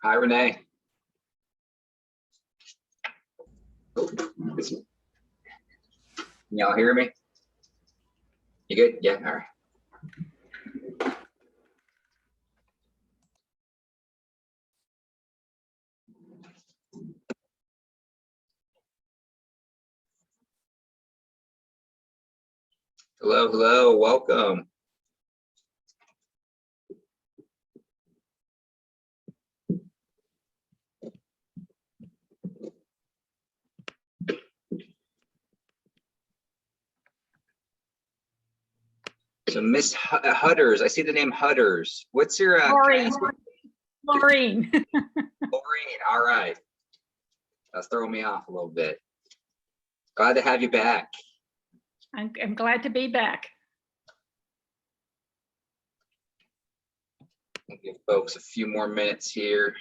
Hi, Renee. Can y'all hear me? You good? Yeah, all right. Hello, hello, welcome. So Miss Hudders, I see the name Hudders. What's your Maureen? Maureen, all right. That's throwing me off a little bit. Glad to have you back. I'm glad to be back. I'll give folks a few more minutes here.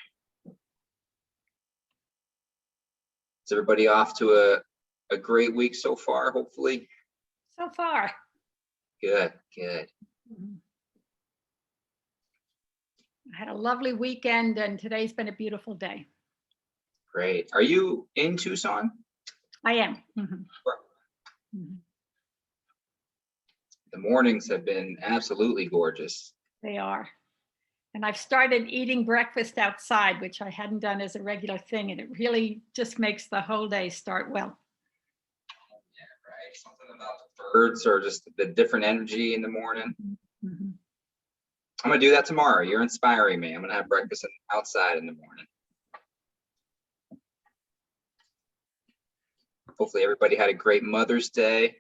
Is everybody off to a great week so far, hopefully? So far. Good, good. I had a lovely weekend and today's been a beautiful day. Great. Are you in Tucson? I am. Mm-hmm. Mm-hmm. The mornings have been absolutely gorgeous. They are. And I've started eating breakfast outside, which I hadn't done as a regular thing. And it really just makes the whole day start well. Yeah, right. Something about the birds or just the different energy in the morning. Mm-hmm. I'm going to do that tomorrow. You're inspiring me. I'm going to have breakfast outside in the morning. Hopefully everybody had a great Mother's Day.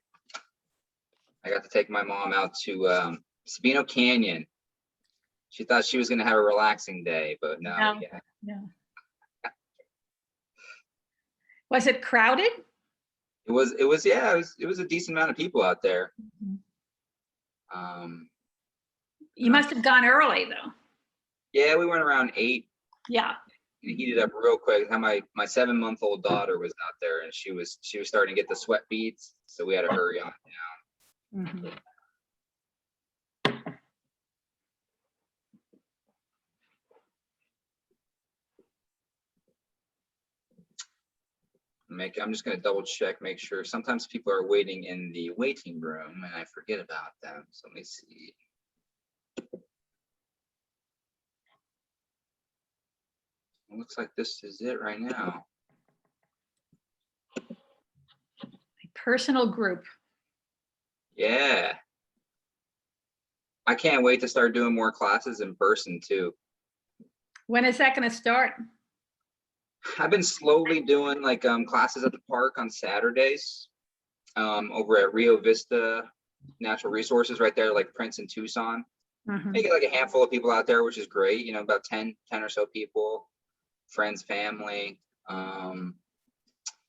I got to take my mom out to Sabino Canyon. She thought she was going to have a relaxing day, but no. Yeah. No. Was it crowded? It was a decent amount of people out there. Mm-hmm. You must have gone early though. Yeah, we went around 8. Yeah. It heated up real quick. My 7-month-old daughter was out there and she was starting to get the sweat beads, so we had to hurry on down. Mm-hmm. I'm just going to double check, make sure. Sometimes people are waiting in the waiting room and I forget about them. So let me see. It looks like this is it right now. A personal group. Yeah. I can't wait to start doing more classes in person too. When is that going to start? I've been slowly doing like classes at the park on Saturdays over at Rio Vista Natural Resources right there, like Prince and Tucson. Mm-hmm. I get like a handful of people out there, which is great. You know, about 10 or so people, friends, family. And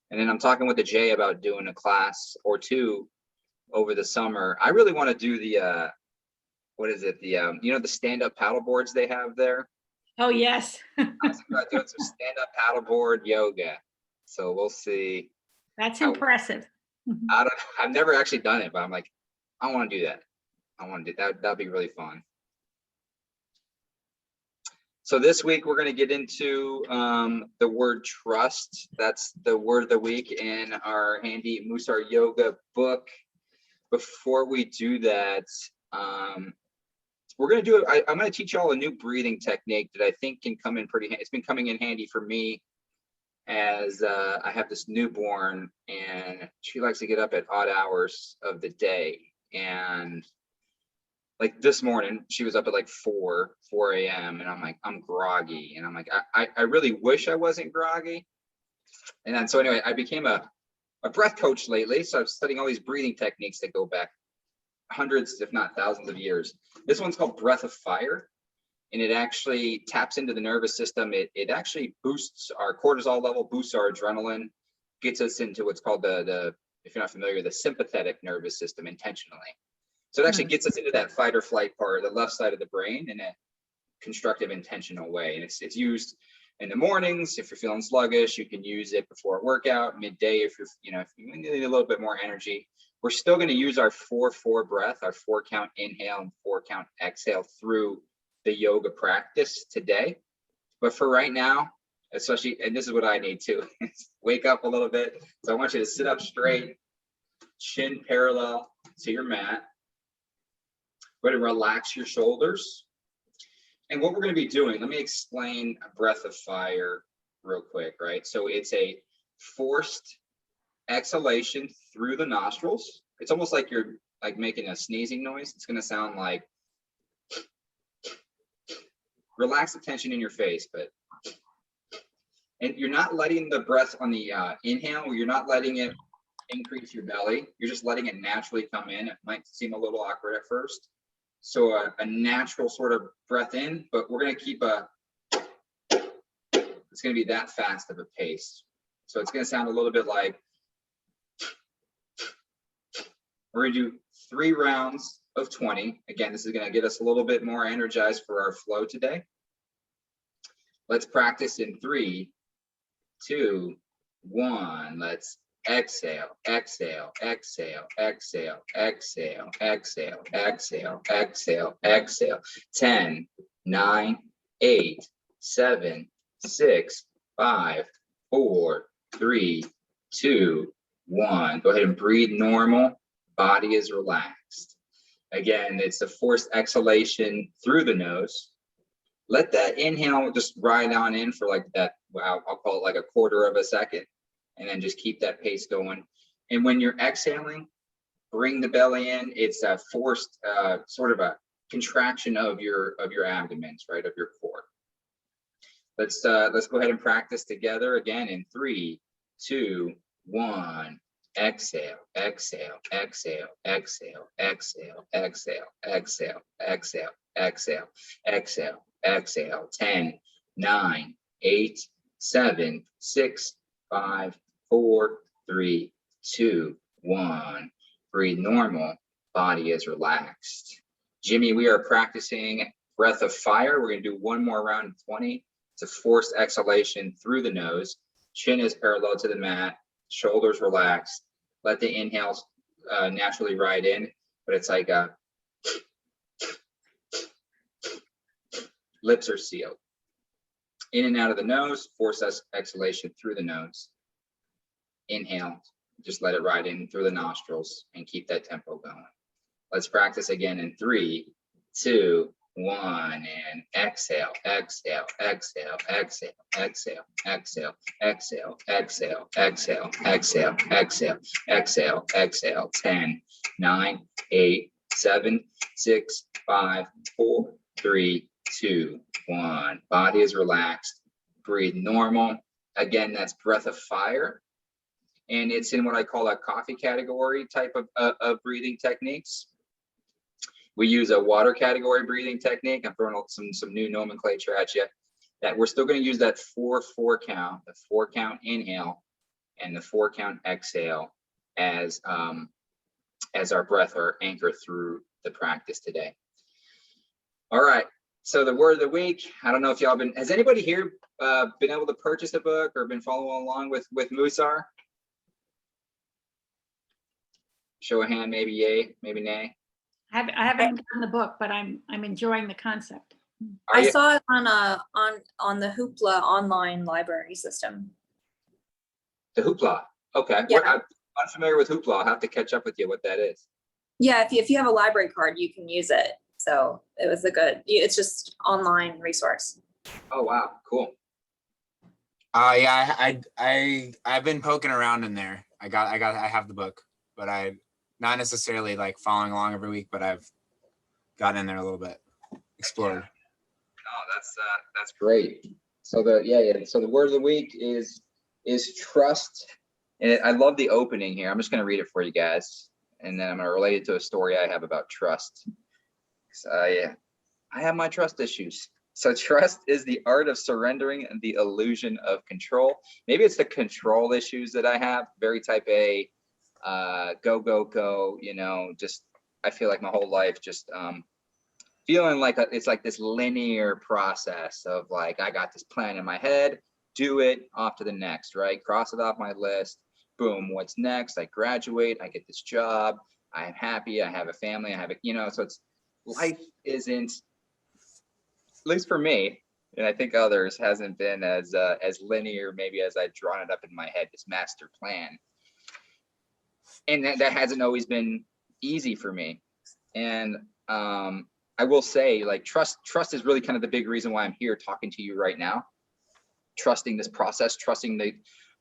then I'm talking with the Jay about doing a class or two over the summer. I really want to do the what is it? The you know, the stand-up paddle boards they have there. Oh yes. I was thinking about doing some stand-up paddleboard yoga. So we'll see. That's impressive. I've never actually done it, but I'm like, I want to do that. I want to do that. That'd be really fun. So this week we're going to get into the word trust. That's the word of the week in our handy Mussar yoga book. Before we do that, we're going to do it. I'm going to teach y'all a new breathing technique that I think can come in pretty handy. It's been coming in handy for me as I have this newborn and she likes to get up at odd hours of the day. And like this morning, she was up at like 4 a.m. and I'm like, I'm groggy. And I'm like, I really wish I wasn't groggy. And then, so anyway, I became a breath coach lately. So I'm studying all these breathing techniques that go back hundreds, if not thousands of years. This one's called Breath of Fire, and it actually taps into the nervous system. It actually boosts our cortisol level, boosts our adrenaline, gets us into what's called the if you're not familiar, the sympathetic nervous system intentionally. So it actually gets us into that fight or flight part, the left side of the brain, in a constructive, intentional way. And it's used in the mornings. If you're feeling sluggish, you can use it before a workout, midday if you're, if you need a little bit more energy. We're still going to use our 4-4 breath, our 4-count inhale and 4-count exhale through the yoga practice today. But for right now, especially, and this is what I need to wake up a little bit. So I want you to sit up straight, chin parallel to your mat. Go ahead and relax your shoulders. And what we're going to be doing, let me explain a breath of fire real quick, right? So it's a forced exhalation through the nostrils. It's almost like you're like making a sneezing noise. It's going to sound like, relax the tension in your face, and you're not letting the breath on the inhale, or you're not letting it increase your belly. You're just letting it naturally come in. It might seem a little awkward at first. So a natural sort of breath in, but we're going to keep it's going to be that fast of a pace. So it's going to sound a little bit like, we're going to do 3 rounds of 20. Again, this is going to get us a little bit more energized for our flow today. Let's practice in 3, 2, 1. Let's exhale, exhale, exhale, exhale, exhale, exhale, exhale, exhale, exhale. 10, 9, 8, 7, 6, 5, 4, 3, 2, 1. Go ahead and breathe normal. Body is relaxed. Again, it's a forced exhalation through the nose. Let that inhale just ride on in for like that, I'll call it like a quarter of a second, and then just keep that pace going. And when you're exhaling, bring the belly in. It's a forced sort of a contraction of your abdomens, right, of your core. Let's go ahead and practice together again in 3, 2, 1. Exhale, exhale, exhale, exhale, exhale, exhale, exhale, exhale, exhale, exhale, exhale. 10, 9, 8, 7, 6, 5, 4, 3, 2, 1. Breathe normal. Body is relaxed. Jimmy, we are practicing breath of fire. We're going to do one more round of 20. It's a forced exhalation through the nose. Chin is parallel to the mat. Shoulders relaxed. Let the inhales naturally ride in, but it's like lips are sealed. In and out of the nose, force exhalation through the nose. Inhale, just let it ride in through the nostrils and keep that tempo going. Let's practice again in 3, 2, 1, and exhale, exhale, exhale, exhale, exhale, exhale, exhale, exhale, exhale, exhale, exhale, exhale, exhale. 10, 9, 8, 7, 6, 5, 4, 3, 2, 1. Body is relaxed. Breathe normal. Again, that's breath of fire. And it's in what I call a coffee category type of breathing techniques. We use a water category breathing technique. I'm throwing out some new nomenclature at you. That we're still going to use that 4-4 count, the 4-count inhale and the 4-count exhale as our breath or anchor through the practice today. All right. So the word of the week. I don't know if y'all has anybody here been able to purchase a book or been following along with Mussar? Show a hand, maybe yay, maybe nay. I haven't gotten the book, but I'm enjoying the concept. I saw it on the Hoopla online library system. The Hoopla. Okay. Yeah. I'm unfamiliar with Hoopla. I'll have to catch up with you what that is. Yeah, if you have a library card, you can use it. So it was it's just online resource. Oh wow, cool. Yeah, I've been poking around in there. I have the book, but I not necessarily like following along every week, but I've gotten in there a little bit, explored. Oh, that's great. So so the word of the week is trust. And I love the opening here. I'm just going to read it for you guys, and then I'm going to relate it to a story I have about trust. I have my trust issues. So trust is the art of surrendering and the illusion of control. Maybe it's the control issues that I have, very type A, go, go, go, just I feel like my whole life just feeling like it's like this linear process of like, I got this plan in my head, do it, off to the next, right? Cross it off my list. Boom, what's next? I graduate, I get this job, I'm happy, I have a family, I have a, you know, so it's, life isn't, at least for me, and I think others, hasn't been as linear maybe as I'd drawn it up in my head, this master plan. And that hasn't always been easy for me. And I will say, like, trust is really kind of the big reason why I'm here talking to you right now. Trusting this process, trusting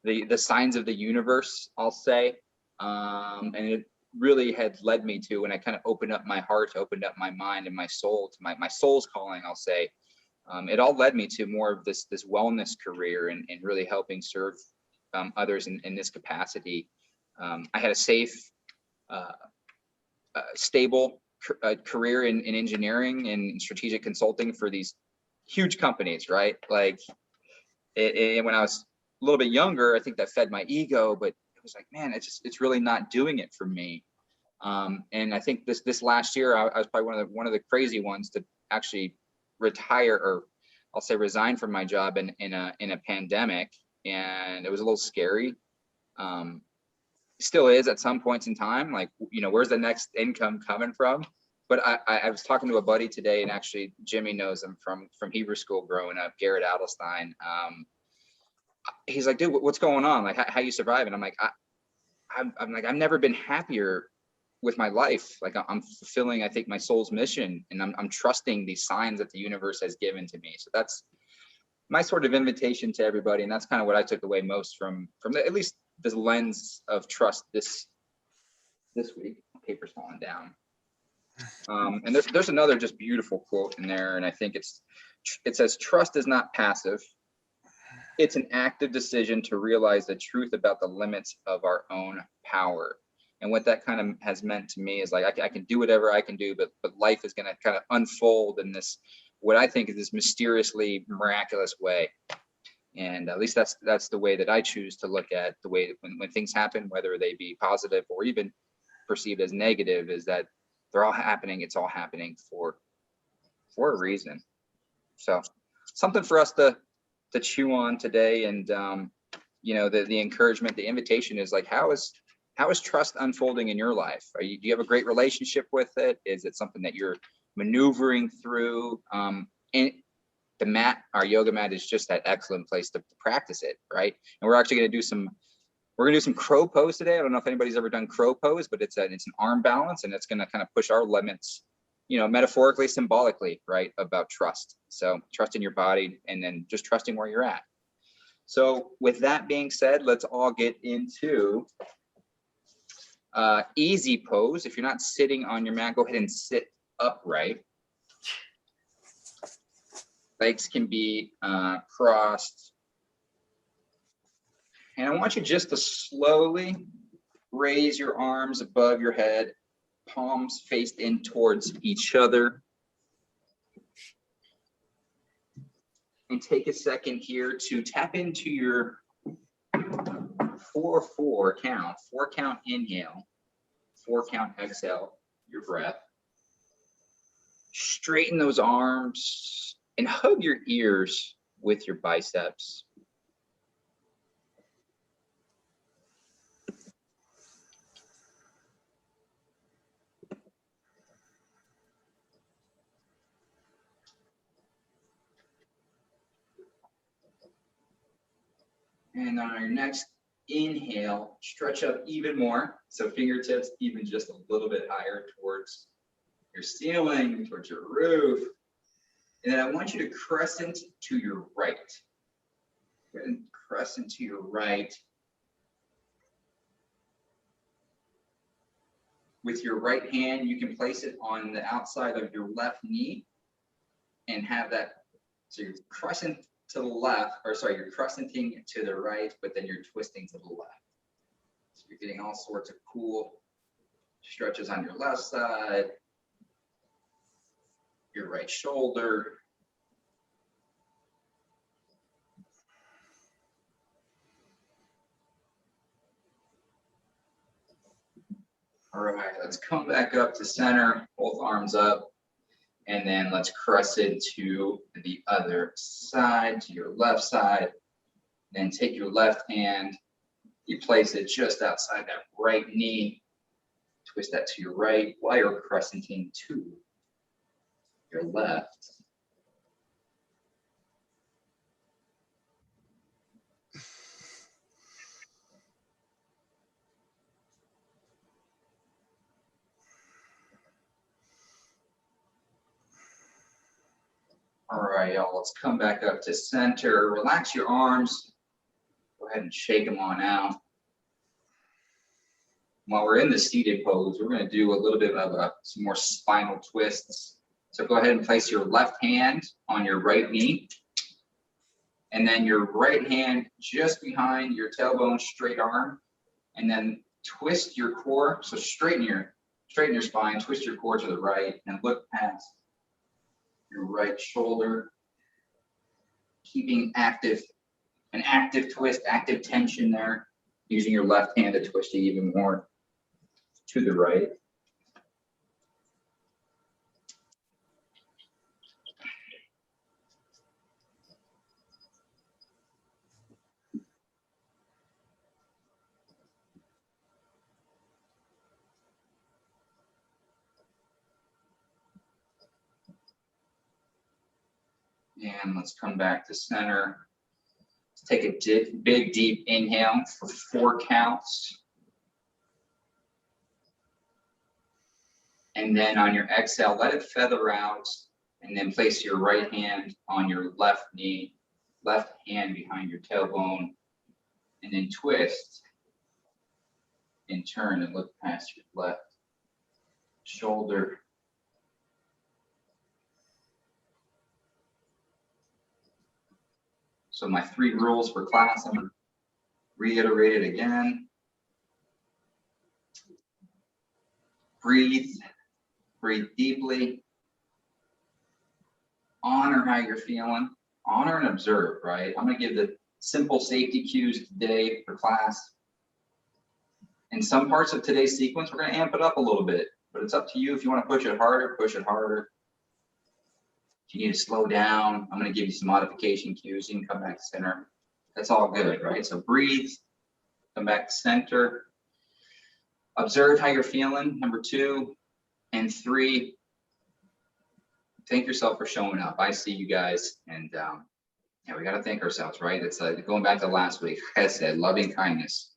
the signs of the universe, I'll say. And it really had led me to, when I kind of opened up my heart, opened up my mind and my soul to my soul's calling, I'll say. It all led me to more of this wellness career and really helping serve others in this capacity. I had a safe, stable career in engineering and strategic consulting for these huge companies, right? Like, when I was a little bit younger, I think that fed my ego, but it was like, man, it's really not doing it for me. And I think this last year, I was probably one of the crazy ones to actually retire, or I'll say resign from my job in a pandemic, and it was a little scary. Still is at some points in time, like, you know, where's the next income coming from? But I was talking to a buddy today, and actually Jimmy knows him from Hebrew school growing up, Garrett Adelstein. He's like, dude, what's going on? Like, how you surviving? I'm like, I'm like, I've never been happier with my life. Like, I'm fulfilling, I think, my soul's mission, and I'm trusting these signs that the universe has given to me. So that's my sort of invitation to everybody, and that's kind of what I took away most from at least this lens of trust this week. Paper's falling down. And there's another just beautiful quote in there, and I think it says, trust is not passive. It's an active decision to realize the truth about the limits of our own power. And what that kind of has meant to me is, like, I can do whatever I can do, but life is going to kind of unfold in this, what I think is this mysteriously miraculous way. And at least that's the way that I choose to look at the way when things happen, whether they be positive or even perceived as negative, is that they're all happening. It's all happening for a reason. So something for us to chew on today. And you know, the encouragement, the invitation is like, how is trust unfolding in your life? Do you have a great relationship with it? Is it something that you're maneuvering through? And the mat, our yoga mat, is just that excellent place to practice it, right? And we're actually going to do some crow pose today. I don't know if anybody's ever done crow pose, but it's an arm balance, and it's going to kind of push our limits, you know, metaphorically, symbolically, right, about trust. So trust in your body, and then just trusting where you're at. So with that being said, let's all get into easy pose. If you're not sitting on your mat, go ahead and sit upright. Legs can be crossed. And I want you just to slowly raise your arms above your head, palms faced in towards each other. And take a second here to tap into your 4-4 count, 4-count inhale, 4-count exhale, your breath. Straighten those arms and hug your ears with your biceps. And on your next inhale, stretch up even more. So fingertips even just a little bit higher towards your ceiling, towards your roof. And then I want you to crescent to your right. Go ahead and crescent to your right. With your right hand, you can place it on the outside of your left knee and have that, so you're crescent to the left, or sorry, you're crescenting to the right, but then you're twisting to the left. So you're getting all sorts of cool stretches on your left side, your right shoulder. All right, let's come back up to center, both arms up. And then let's crescent to the other side, to your left side. Then take your left hand, you place it just outside that right knee. Twist that to your right while you're crescenting to your left. All right, y'all, let's come back up to center. Relax your arms. Go ahead and shake them on out. While we're in the seated pose, we're going to do a little bit of some more spinal twists. So go ahead and place your left hand on your right knee. And then your right hand just behind your tailbone, straight arm. And then twist your core. So straighten your spine, twist your core to the right, and look past your right shoulder, keeping an active twist, active tension there, using your left hand to twist it even more to the right. And let's come back to center. Let's take a big, deep inhale for 4 counts. And then on your exhale, let it feather out. And then place your right hand on your left knee, left hand behind your tailbone. And then twist and turn and look past your left shoulder. So my 3 rules for class, I'm going to reiterate it again. Breathe deeply. Honor how you're feeling. Honor and observe, right? I'm going to give the simple safety cues today for class. In some parts of today's sequence, we're going to amp it up a little bit, but it's up to you. If you want to push it harder, push it harder. If you need to slow down, I'm going to give you some modification cues. You can come back to center. That's all good, right? So breathe, come back to center. Observe how you're feeling, number 2. And 3, thank yourself for showing up. I see you guys, and yeah, we got to thank ourselves, right? It's like going back to last week. I said loving kindness,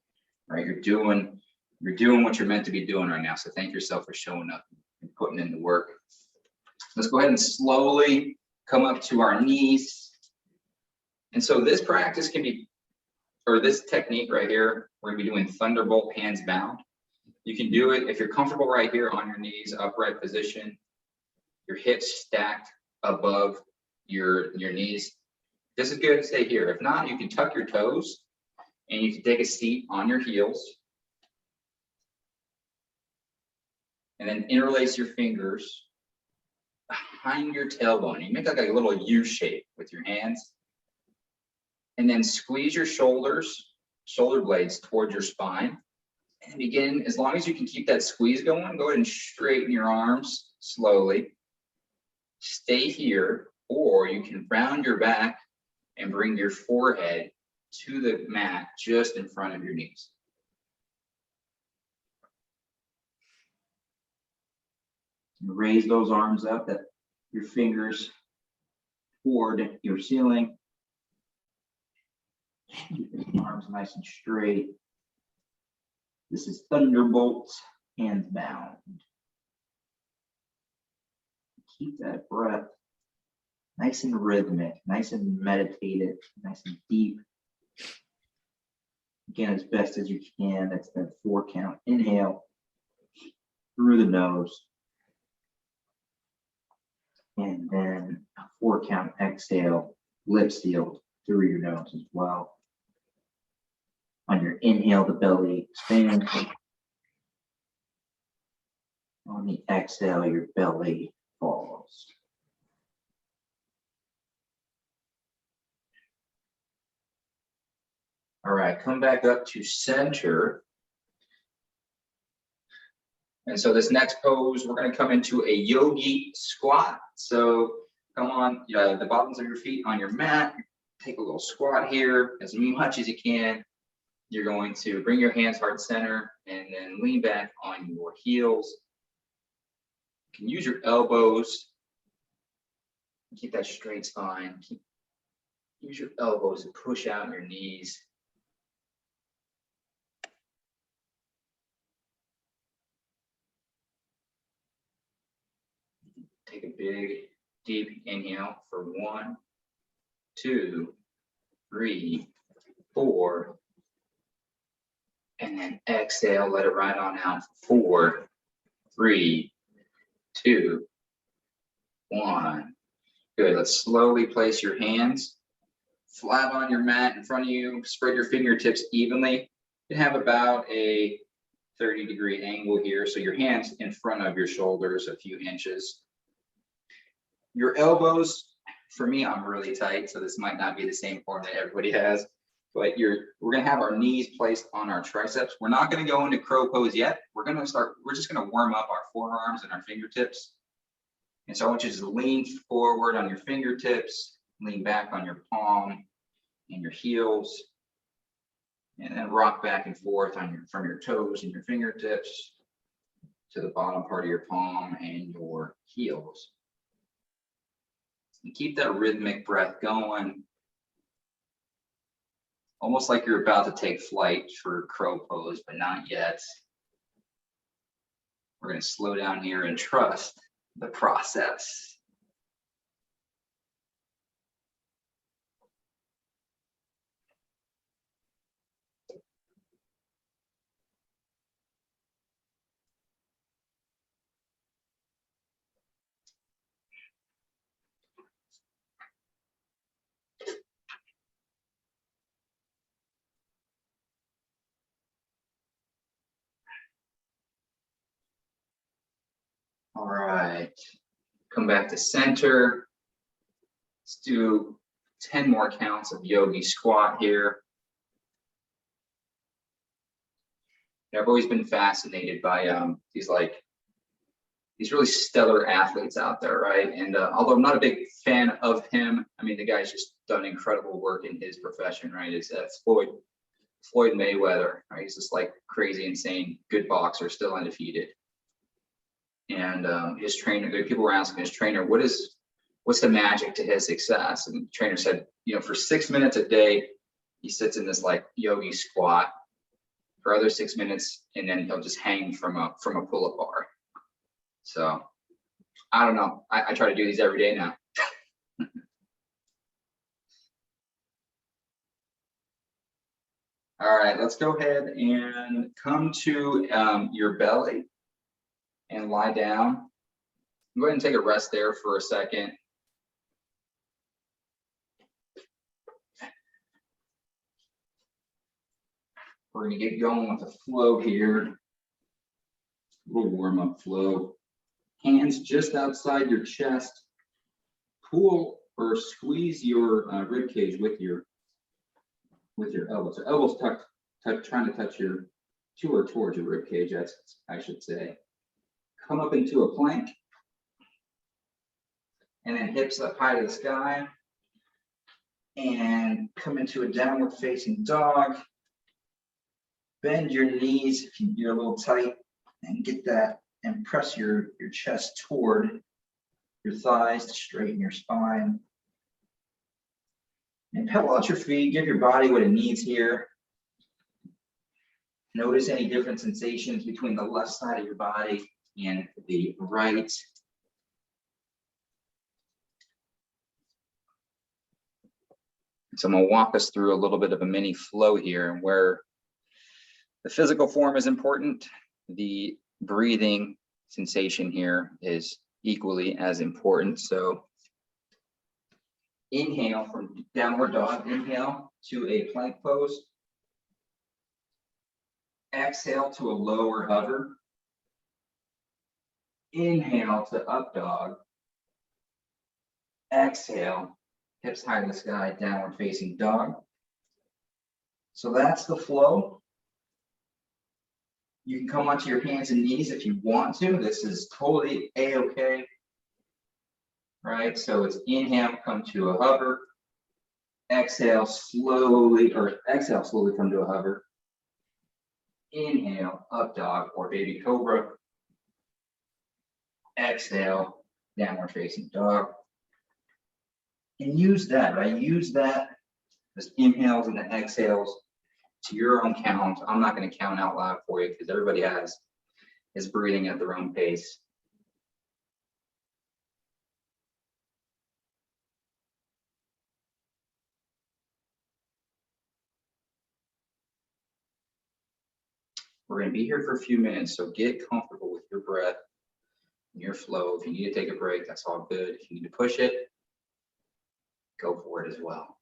right? You're doing what you're meant to be doing right now. So thank yourself for showing up and putting in the work. Let's go ahead and slowly come up to our knees. And so this practice can be, or this technique right here, we're gonna be doing thunderbolt hands bound. You can do it if you're comfortable right here on your knees, upright position, your hips stacked above your knees. This is good to stay here. If not, you can tuck your toes and you can take a seat on your heels. And then interlace your fingers behind your tailbone. You make like a little U shape with your hands. And then squeeze your shoulder blades towards your spine. And begin, as long as you can keep that squeeze going, go ahead and straighten your arms slowly. Stay here, or you can round your back and bring your forehead to the mat just in front of your knees. Raise those arms up, that your fingers toward your ceiling. Keep your arms nice and straight. This is thunderbolts, hands bound. Keep that breath nice and rhythmic, nice and meditative, nice and deep. Again, as best as you can. That's that 4 count. Inhale through the nose. And then a 4 count exhale, lips sealed through your nose as well. On your inhale, the belly expands. On the exhale, your belly falls. All right, come back up to center. And so this next pose, we're gonna come into a yogi squat. So come on, the bottoms of your feet on your mat, take a little squat here as much as you can. You're going to bring your hands heart center and then lean back on your heels. You can use your elbows. Keep that straight spine. Use your elbows to push out your knees. Take a big, deep inhale for 1, 2, 3, 4. And then exhale, let it ride on out. 4, 3, 2, 1. Good. Let's slowly place your hands flat on your mat in front of you. Spread your fingertips evenly. You have about a 30-degree angle here. So your hands in front of your shoulders, a few inches. Your elbows, for me, I'm really tight, so this might not be the same form that everybody has. But we're gonna have our knees placed on our triceps. We're not gonna go into crow pose yet. We're just gonna warm up our forearms and our fingertips. And so I want you to just lean forward on your fingertips, lean back on your palm and your heels, and then rock back and forth from your toes and your fingertips to the bottom part of your palm and your heels. And keep that rhythmic breath going. Almost like you're about to take flight for crow pose, but not yet. We're going to slow down here and trust the process. All right, come back to center. Let's do 10 more counts of yogi squat here. I've always been fascinated by these really stellar athletes out there, right? And although I'm not a big fan of him, I mean, the guy's just done incredible work in his profession, right? It's Floyd Mayweather, right? He's just like crazy, insane, good boxer, still undefeated. And his trainer, people were asking his trainer, what's the magic to his success? And the trainer said, for 6 minutes a day, he sits in this like yogi squat for other 6 minutes, and then he'll just hang from a pull-up bar. So I don't know. I try to do these every day now. All right, let's go ahead and come to your belly and lie down. Go ahead and take a rest there for a second. We're gonna get going with the flow here. A little warm-up flow. Hands just outside your chest. Pull or squeeze your rib cage with your elbows. So elbows tucked, trying to touch towards your rib cage. That's, I should say. Come up into a plank, and then hips up high to the sky, and come into a downward facing dog. Bend your knees if you're a little tight, and get that, and press your chest toward your thighs to straighten your spine. And pedal out your feet, give your body what it needs here. Notice any different sensations between the left side of your body and the right. So I'm gonna walk us through a little bit of a mini flow here, where the physical form is important. The breathing sensation here is equally as important. So inhale from downward dog, inhale to a plank pose. Exhale to a lower hover. Inhale to up dog. Exhale, hips high to the sky, downward facing dog. So that's the flow. You can come onto your hands and knees if you want to. This is totally a-okay. Right, so it's inhale, come to a hover. Exhale slowly, or exhale slowly, come to a hover. Inhale, up dog or baby cobra. Exhale, downward facing dog. And use that, right? Use that, this inhales and the exhales to your own count. I'm not going to count out loud for you because everybody is breathing at their own pace. We're going to be here for a few minutes, so get comfortable with your breath and your flow. If you need to take a break, that's all good. If you need to push it, go for it as well.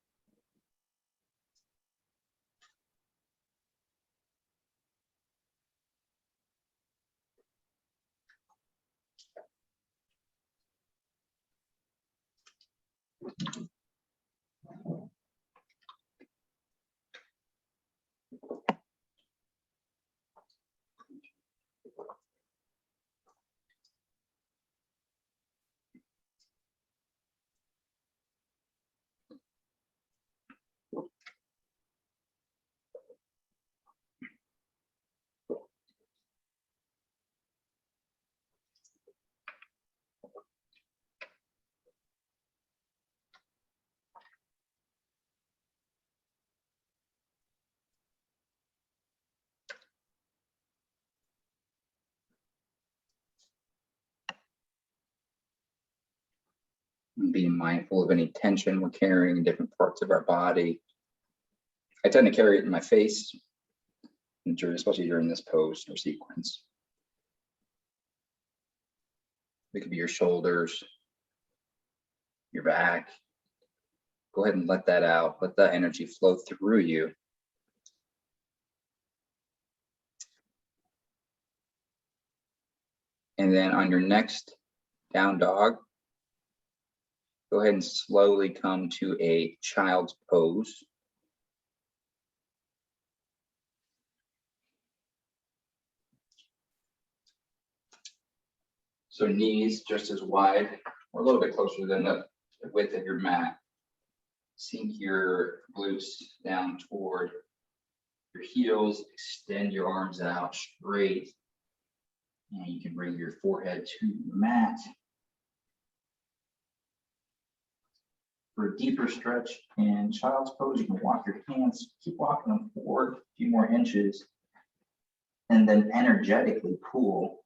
Being mindful of any tension we're carrying in different parts of our body. I tend to carry it in my face, especially during this pose or sequence. It could be your shoulders, your back. Go ahead and let that out. Let that energy flow through you. And then on your next down dog, go ahead and slowly come to a child's pose. So knees just as wide or a little bit closer than the width of your mat. Sink your glutes down toward your heels, extend your arms out straight. And you can bring your forehead to the mat. For a deeper stretch in child's pose, you can walk your hands, keep walking them forward a few more inches, and then energetically pull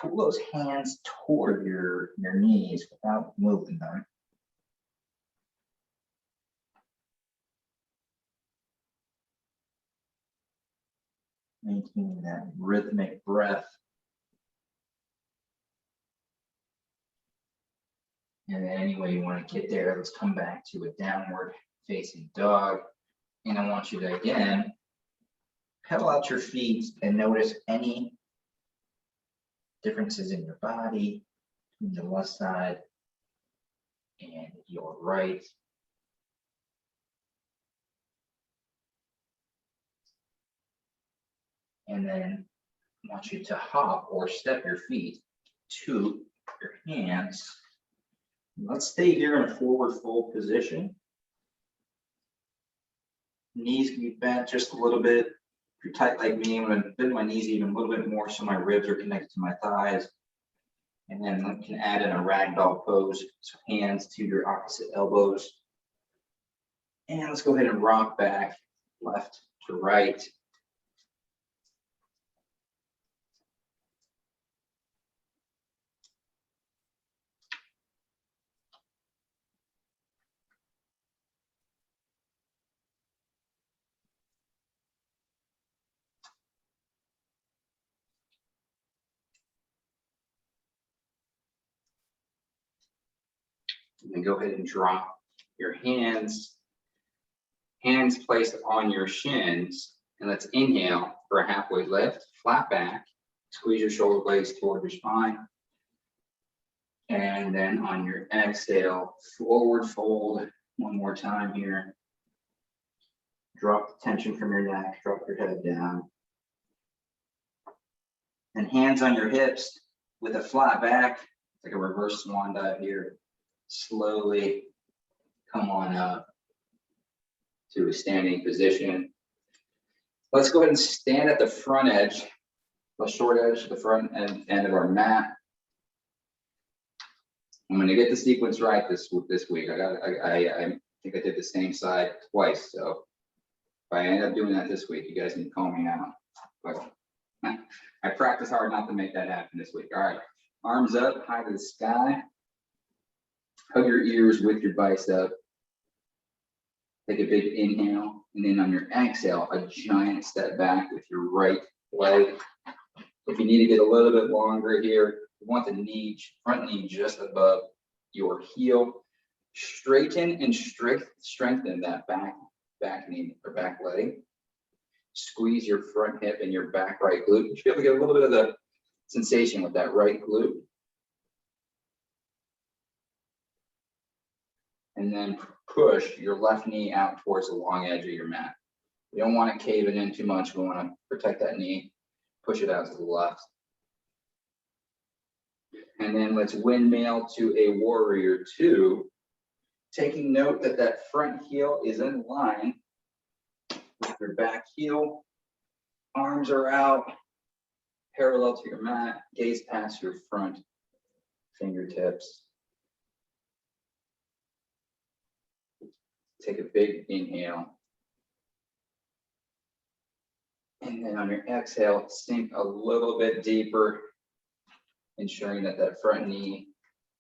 those hands toward your knees without moving them. Maintaining that rhythmic breath. And then any way you want to get there, let's come back to a downward facing dog. And I want you to, again, pedal out your feet and notice any differences in your body, between the left side and your right. And then I want you to hop or step your feet to your hands. Let's stay here in a forward fold position. Knees can be bent just a little bit. If you're tight like me, I'm going to bend my knees even a little bit more so my ribs are connected to my thighs. And then I can add in a ragdoll pose, so hands to your opposite elbows. And let's go ahead and rock back left to right. And then go ahead and drop your hands placed on your shins. And let's inhale for a halfway lift, flat back, squeeze your shoulder blades toward your spine. And then on your exhale, forward fold one more time here. Drop the tension from your neck, drop your head down. And hands on your hips with a flat back, like a reverse swan dive here. Slowly come on up to a standing position. Let's go ahead and stand at the front edge, the short edge, the front end of our mat. I'm going to get the sequence right this week. I think I did the same side twice, so if I end up doing that this week, you guys can call me out. But I practice hard not to make that happen this week. All right, arms up, high to the sky. Hug your ears with your bicep. Take a big inhale, and then on your exhale, a giant step back with your right leg. If you need to get a little bit longer here, you want the knee, front knee just above your heel. Straighten and strengthen that back knee or back leg. Squeeze your front hip and your back right glute. You should be able to get a little bit of the sensation with that right glute. And then push your left knee out towards the long edge of your mat. You don't want it caving in too much. We want to protect that knee. Push it out to the left. And then let's windmill to a warrior two. Taking note that that front heel is in line with your back heel. Arms are out, parallel to your mat. Gaze past your front fingertips. Take a big inhale. And then on your exhale, sink a little bit deeper, ensuring that that front knee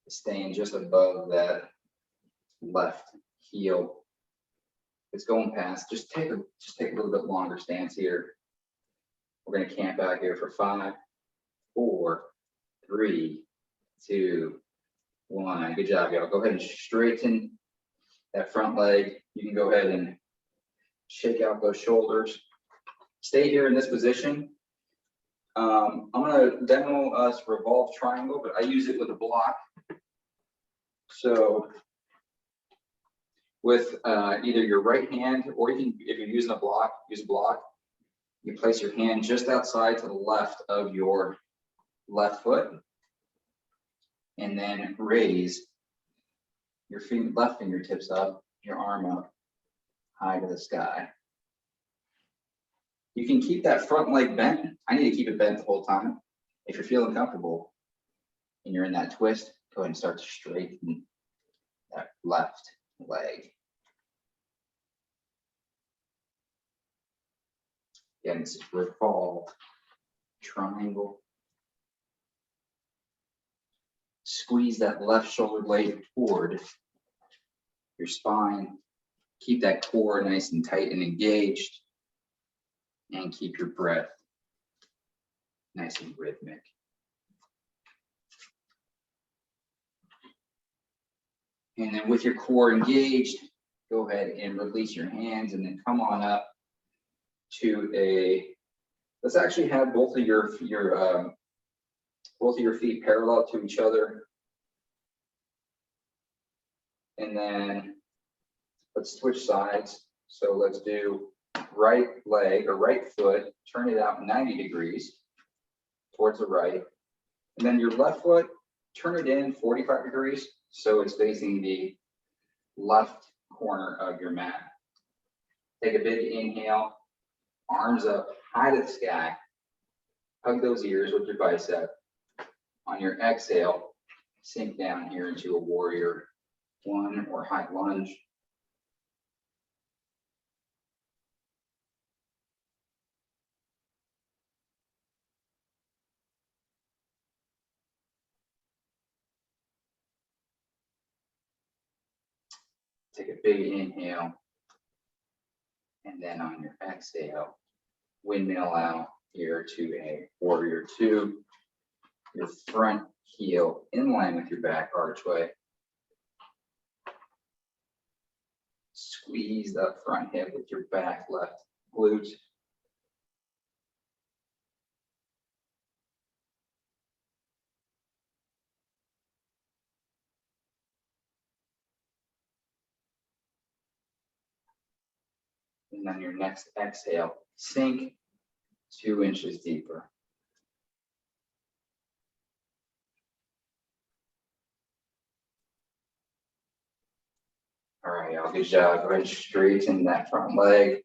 is staying just above that left heel. It's going past. Just take a little bit longer stance here. We're going to camp out here for 5, 4, 3, 2, 1. Good job, y'all. Go ahead and straighten that front leg. You can go ahead and shake out those shoulders. Stay here in this position. I'm going to demo us revolve triangle, but I use it with a block. So with either your right hand, or you can, if you're using a block, use a block. You place your hand just outside to the left of your left foot, and then raise your left fingertips up, your arm up, high to the sky. You can keep that front leg bent. I need to keep it bent the whole time. If you're feeling comfortable and you're in that twist, go ahead and start to straighten that left leg. Again, this is revolve triangle. Squeeze that left shoulder blade toward your spine. Keep that core nice and tight and engaged. And keep your breath nice and rhythmic. And then with your core engaged, go ahead and release your hands and then come on up to a, let's actually have both of your feet parallel to each other. And then let's switch sides. So let's do right leg or right foot, turn it out 90 degrees towards the right. And then your left foot, turn it in 45 degrees. So it's facing the left corner of your mat. Take a big inhale, arms up high to the sky. Hug those ears with your bicep. On your exhale, sink down here into a warrior one or high lunge. Take a big inhale. And then on your exhale, windmill out here to a warrior two. Your front heel in line with your back archway. Squeeze that front hip with your back left glute. And then your next exhale, sink 2 inches deeper. All right, y'all, good job. Go ahead and straighten that front leg.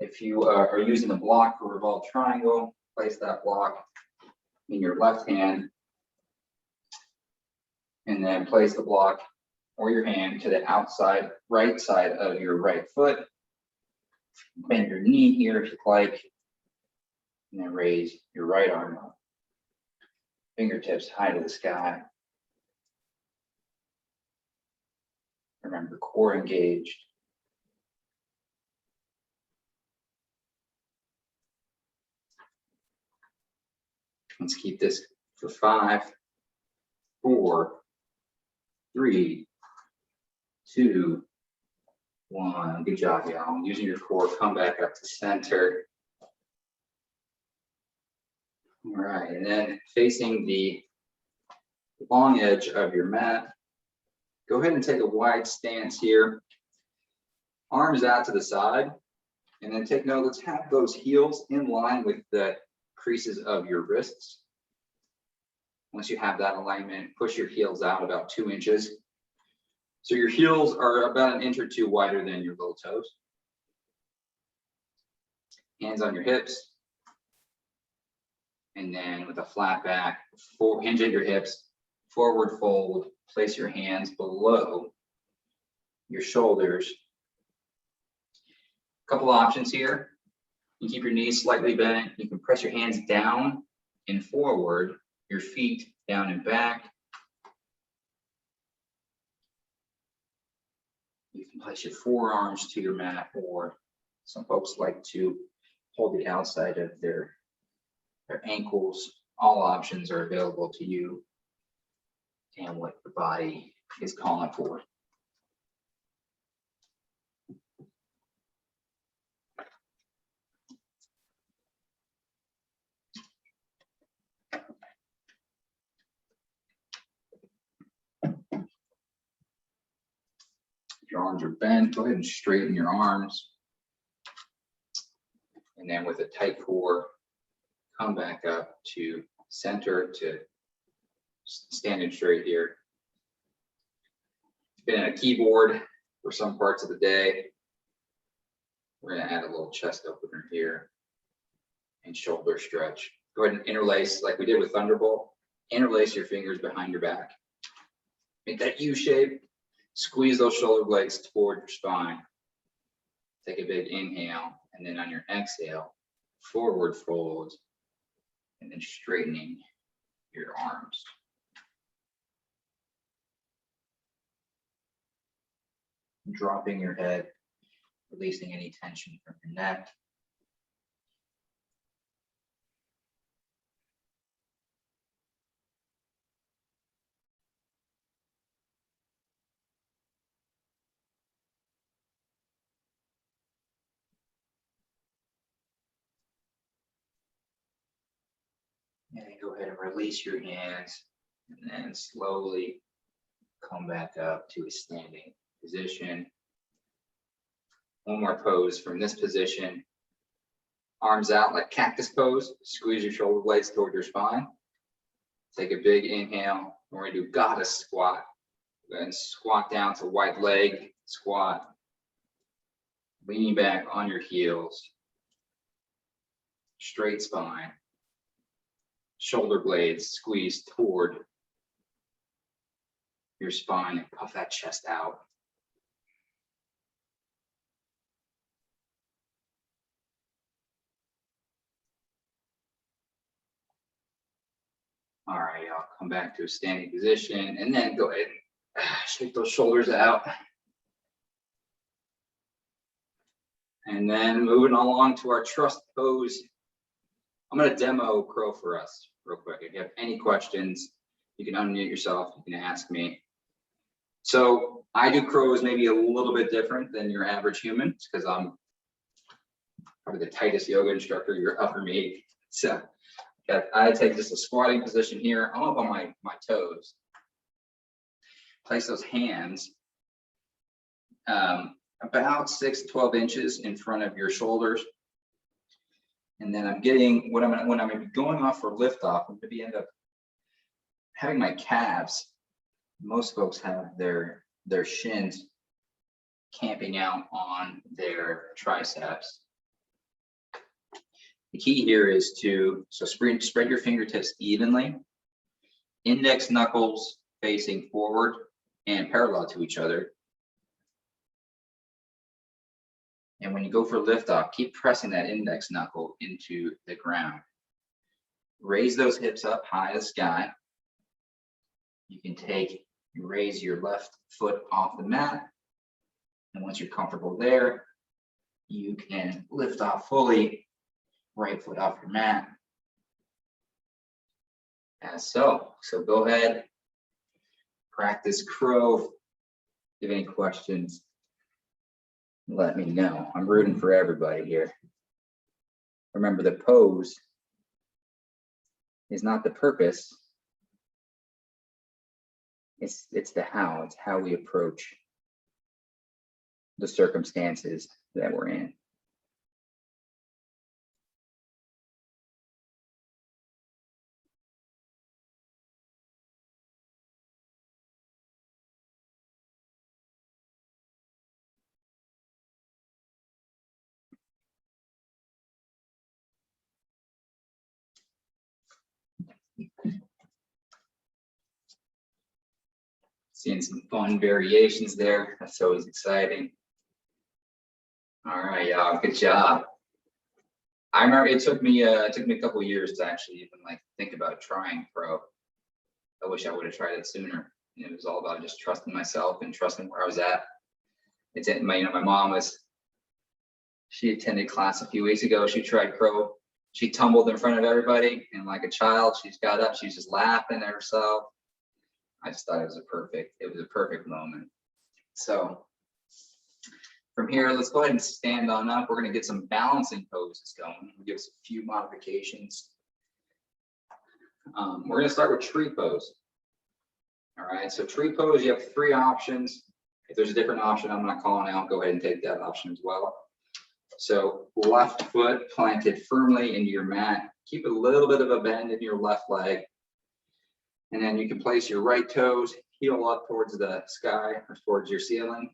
If you are using the block for revolved triangle, place that block in your left hand. And then place the block or your hand to the outside right side of your right foot. Bend your knee here if you'd like. And then raise your right arm up. Fingertips high to the sky. Remember, core engaged. Let's keep this for 5, 4, 3, 2, 1. Good job, y'all. Using your core, come back up to center. All right, and then facing the long edge of your mat, go ahead and take a wide stance here. Arms out to the side, and then take note, let's have those heels in line with the creases of your wrists. Once you have that alignment, push your heels out about 2 inches. So your heels are about 1 inch or 2 wider than your little toes. Hands on your hips. And then with a flat back, hinge at your hips, forward fold, place your hands below your shoulders. A couple options here. You keep your knees slightly bent. You can press your hands down and forward, your feet down and back. You can place your forearms to your mat, or some folks like to hold the outside of their ankles. All options are available to you and what the body is calling for. If your arms are bent, go ahead and straighten your arms. And then with a tight core, come back up to center to standing straight here. Been on a keyboard for some parts of the day. We're gonna add a little chest opener here and shoulder stretch. Go ahead and interlace like we did with Thunderbolt. Interlace your fingers behind your back. Make that U shape. Squeeze those shoulder blades toward your spine. Take a big inhale, and then on your exhale, forward fold, and then straightening your arms. Dropping your head, releasing any tension from your neck. And then go ahead and release your hands, and then slowly come back up to a standing position. One more pose from this position. Arms out like cactus pose. Squeeze your shoulder blades toward your spine. Take a big inhale. We're gonna do goddess squat. Then squat down to wide leg squat. Leaning back on your heels. Straight spine. Shoulder blades squeeze toward your spine and puff that chest out. All right, y'all, come back to a standing position and then go ahead and shake those shoulders out. And then moving along to our trust pose. I'm gonna demo crow for us real quick. If you have any questions, you can unmute yourself, you can ask me. So I do crows maybe a little bit different than your average human because I'm probably the tightest yoga instructor you'll ever meet. So I take just a squatting position here. I'm up on my toes. Place those hands about 6 to 12 inches in front of your shoulders. And then I'm getting, when I'm gonna be going off for liftoff, I'm gonna end up having my calves. Most folks have their shins camping out on their triceps. The key here is to, spread your fingertips evenly, index knuckles facing forward and parallel to each other. And when you go for liftoff, keep pressing that index knuckle into the ground. Raise those hips up high as sky. You can raise your left foot off the mat. And once you're comfortable there, you can lift off fully, right foot off your mat. As so. So go ahead, practice crow. If you have any questions, let me know. I'm rooting for everybody here. Remember, the pose is not the purpose. It's the how. It's how we approach the circumstances that we're in. Seeing some fun variations there. That's always exciting. All right, y'all, good job. I remember it took me a couple of years to actually even like think about trying pro. I wish I would have tried it sooner. It was all about just trusting myself and trusting where I was at. My mom she attended class a few weeks ago. She tried pro. She tumbled in front of everybody, and like a child, she's got up. She's just laughing at herself. I just thought it was a perfect moment. So from here, let's go ahead and stand on up. We're going to get some balancing poses going. We'll give us a few modifications. We're going to start with tree pose. All right, so tree pose, you have 3 options. If there's a different option I'm not calling out, go ahead and take that option as well. So left foot planted firmly into your mat. Keep a little bit of a bend in your left leg. And then you can place your right toes, heel up towards the sky or towards your ceiling.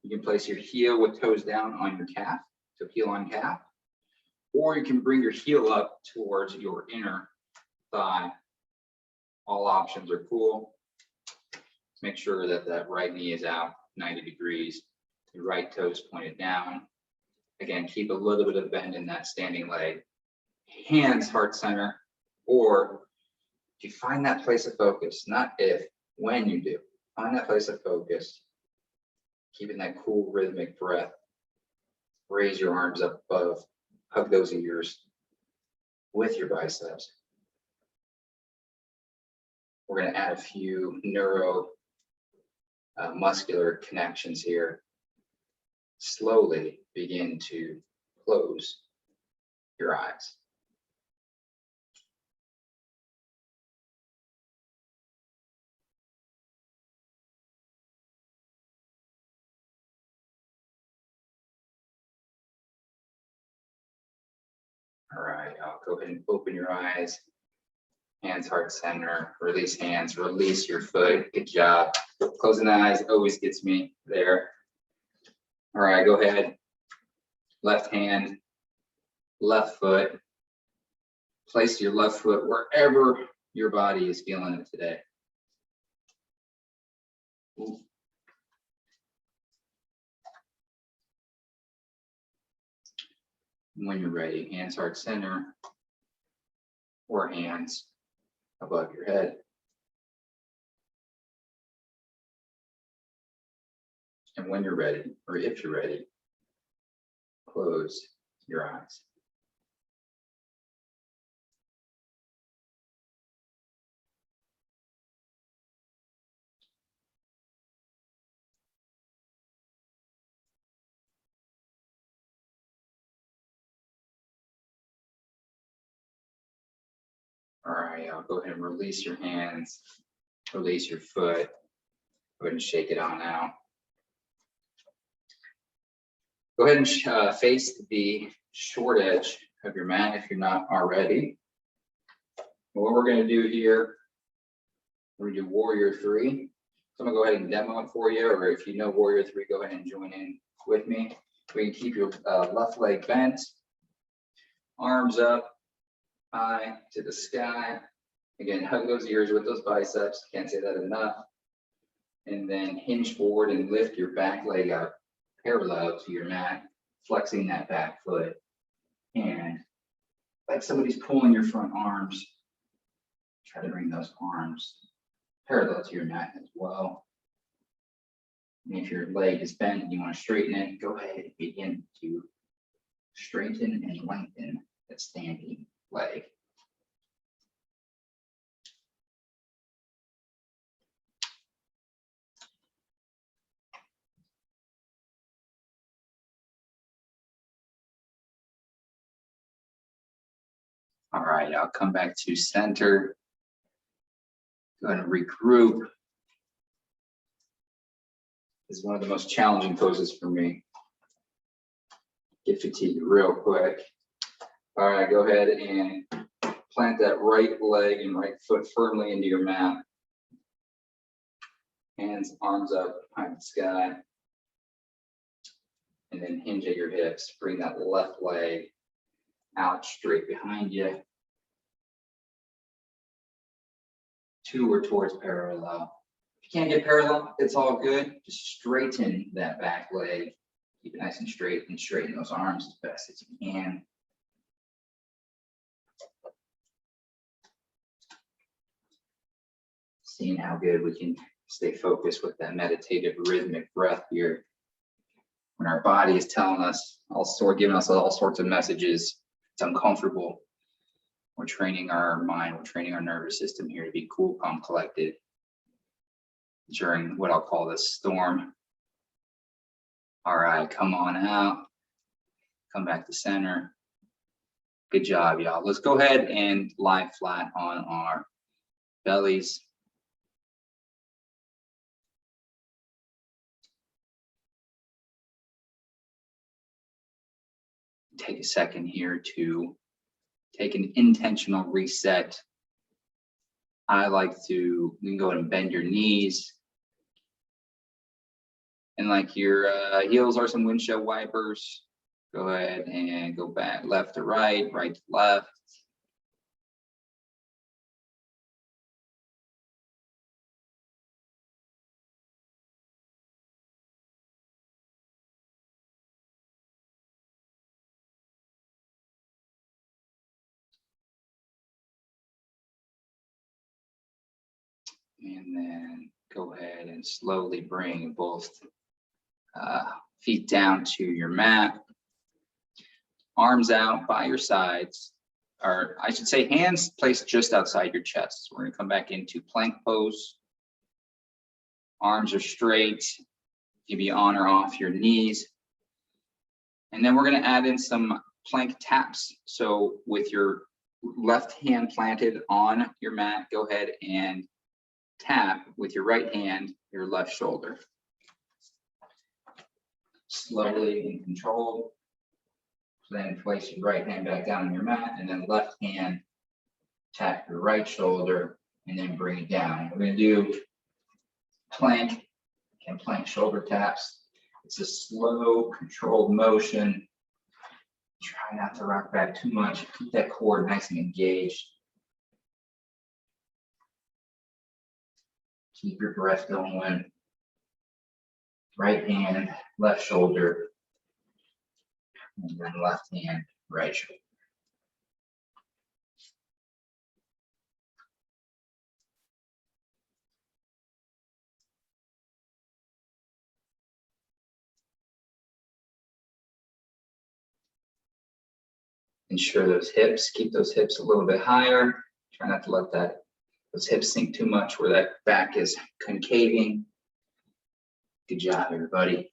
You can place your heel with toes down on your calf, so heel on calf. Or you can bring your heel up towards your inner thigh. All options are cool. Make sure that that right knee is out 90 degrees. The right toes pointed down. Again, keep a little bit of bend in that standing leg. Hands heart center, or if you find that place of focus, not if, when you do, find that place of focus, keeping that cool rhythmic breath. Raise your arms up above, hug those ears with your biceps. We're going to add a few muscular connections here. Slowly begin to close your eyes. All right, I'll go ahead and open your eyes. Hands heart center, release hands, release your foot. Good job. Closing the eyes always gets me there. All right, go ahead. Left hand, left foot. Place your left foot wherever your body is feeling it today. Ooh. When you're ready, hands heart center or hands above your head. And when you're ready, or if you're ready, close your eyes. All right, I'll go ahead and release your hands, release your foot. Go ahead and shake it on out. Go ahead and face the short edge of your mat if you're not already. What we're going to do here, we're going to do warrior 3. So I'm gonna go ahead and demo it for you, or if you know Warrior 3, go ahead and join in with me. We can keep your left leg bent, arms up, eye to the sky. Again, hug those ears with those biceps. Can't say that enough. And then hinge forward and lift your back leg up parallel to your mat, flexing that back foot. And like somebody's pulling your front arms, try to bring those arms parallel to your mat as well. And if your leg is bent and you want to straighten it, go ahead and begin to straighten and lengthen that standing leg. All right, I'll come back to center. Go ahead and regroup. This is one of the most challenging poses for me. Get fatigued real quick. All right, go ahead and plant that right leg and right foot firmly into your mat. Hands, arms up, high to the sky. And then hinge at your hips. Bring that left leg out straight behind you. To or towards parallel. If you can't get parallel, it's all good. Just straighten that back leg. Keep it nice and straighten those arms as best as you can. Seeing how good we can stay focused with that meditative rhythmic breath here. When our body is telling us giving us all sorts of messages, it's uncomfortable. We're training our mind, we're training our nervous system here to be cool, calm, collected during what I'll call this storm. All right, come on out. Come back to center. Good job, y'all. Let's go ahead and lie flat on our bellies. Take a second here to take an intentional reset. I like to, you can go ahead and bend your knees. And like your heels are some windshield wipers. Go ahead and go back left to right, right to left. And then go ahead and slowly bring both feet down to your mat. Arms out by your sides, or I should say hands placed just outside your chest. So we're gonna come back into plank pose. Arms are straight. Give you on or off your knees. And then we're gonna add in some plank taps. So with your left hand planted on your mat, go ahead and tap with your right hand, your left shoulder. Slowly and controlled. Then place your right hand back down on your mat, and then left hand tap your right shoulder, and then bring it down. We're gonna do plank and plank shoulder taps. It's a slow, controlled motion. Try not to rock back too much. Keep that core nice and engaged. Keep your breath going. Right hand, left shoulder, and then left hand, right shoulder. Ensure those hips, keep those hips a little bit higher. Try not to let those hips sink too much where that back is concaving. Good job, everybody.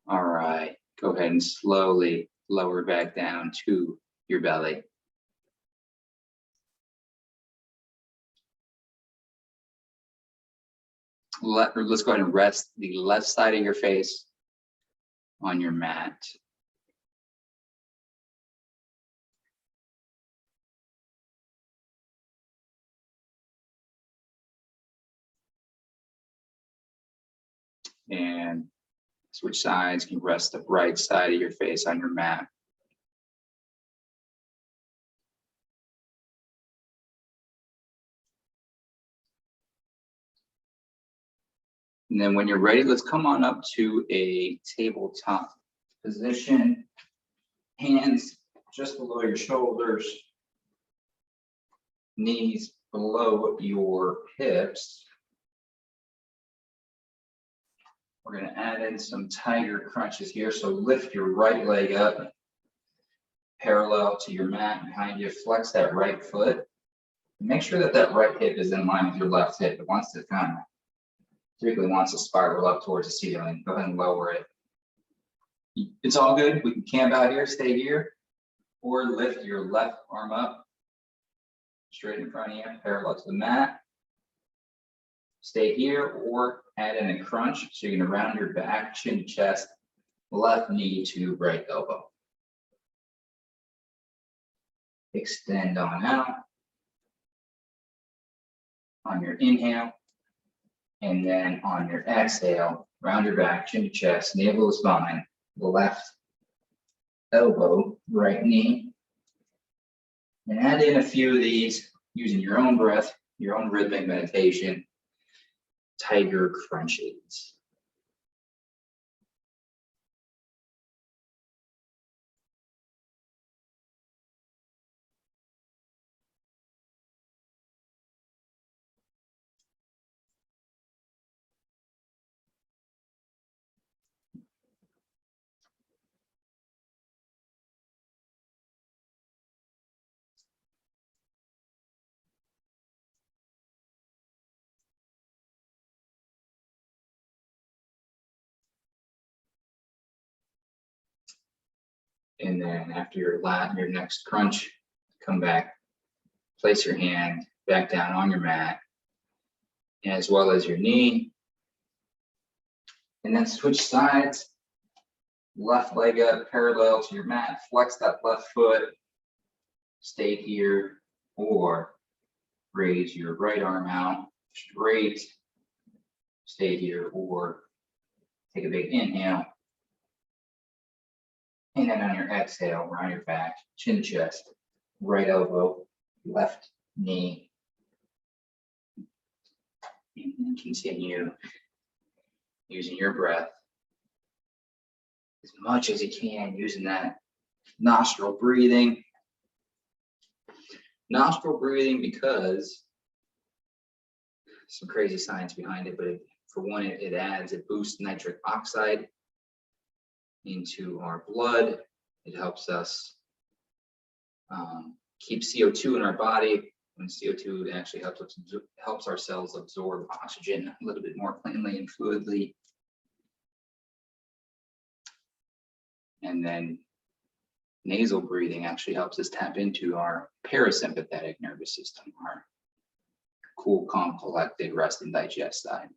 All right, go ahead and slowly lower back down to your belly. Let's go ahead and rest the left side of your face on your mat. And switch sides. You can rest the right side of your face on your mat. And then when you're ready, let's come on up to a tabletop position. Hands just below your shoulders. Knees below your hips. We're going to add in some tiger crunches here. So lift your right leg up, parallel to your mat behind you. Flex that right foot. Make sure that that right hip is in line with your left hip. It wants to kind of, typically wants to spiral up towards the ceiling. Go ahead and lower it. It's all good. We can camp out here, stay here, or lift your left arm up, straight in front of you, parallel to the mat. Stay here or add in a crunch. So you're gonna round your back, chin to chest, left knee to right elbow. Extend on out. On your inhale, and then on your exhale, round your back, chin to chest, navel to spine, left elbow, right knee. And add in a few of these using your own breath, your own rhythmic meditation. Tiger crunches. And then after your next crunch, come back, place your hand back down on your mat, as well as your knee. And then switch sides, left leg up parallel to your mat, flex that left foot, stay here, or raise your right arm out straight, stay here, or take a big inhale. And then on your exhale, round your back, chin to chest, right elbow, left knee. And then continue using your breath as much as you can, using that nostril breathing. Nostril breathing because some crazy science behind it, but for one, it boosts nitric oxide into our blood. It helps us keep CO2 in our body. When CO2 actually helps our cells absorb oxygen a little bit more plainly and fluidly. And then nasal breathing actually helps us tap into our parasympathetic nervous system, our cool, calm, collected, rest and digest side.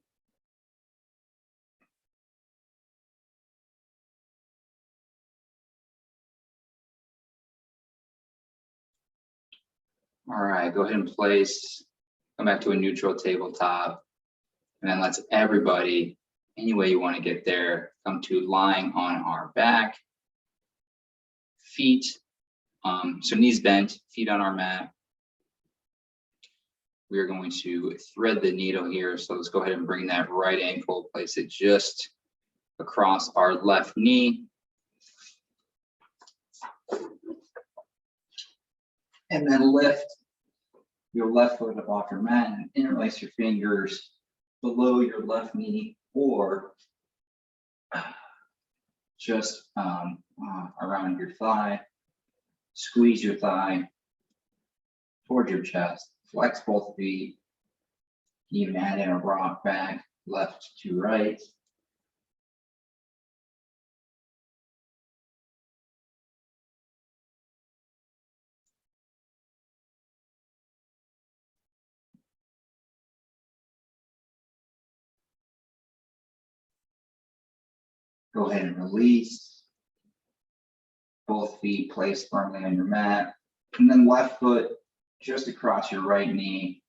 All right, go ahead and come back to a neutral tabletop. And then let's everybody, any way you want to get there, come to lying on our back. Feet, so knees bent, feet on our mat. We are going to thread the needle here. So let's go ahead and bring that right ankle, place it just across our left knee. And then lift your left foot up off your mat and interlace your fingers below your left knee or just around your thigh. Squeeze your thigh towards your chest. Flex both feet. Even add in a rock back, left to right. Go ahead and release. Both feet placed firmly on your mat. And then left foot just across your right knee.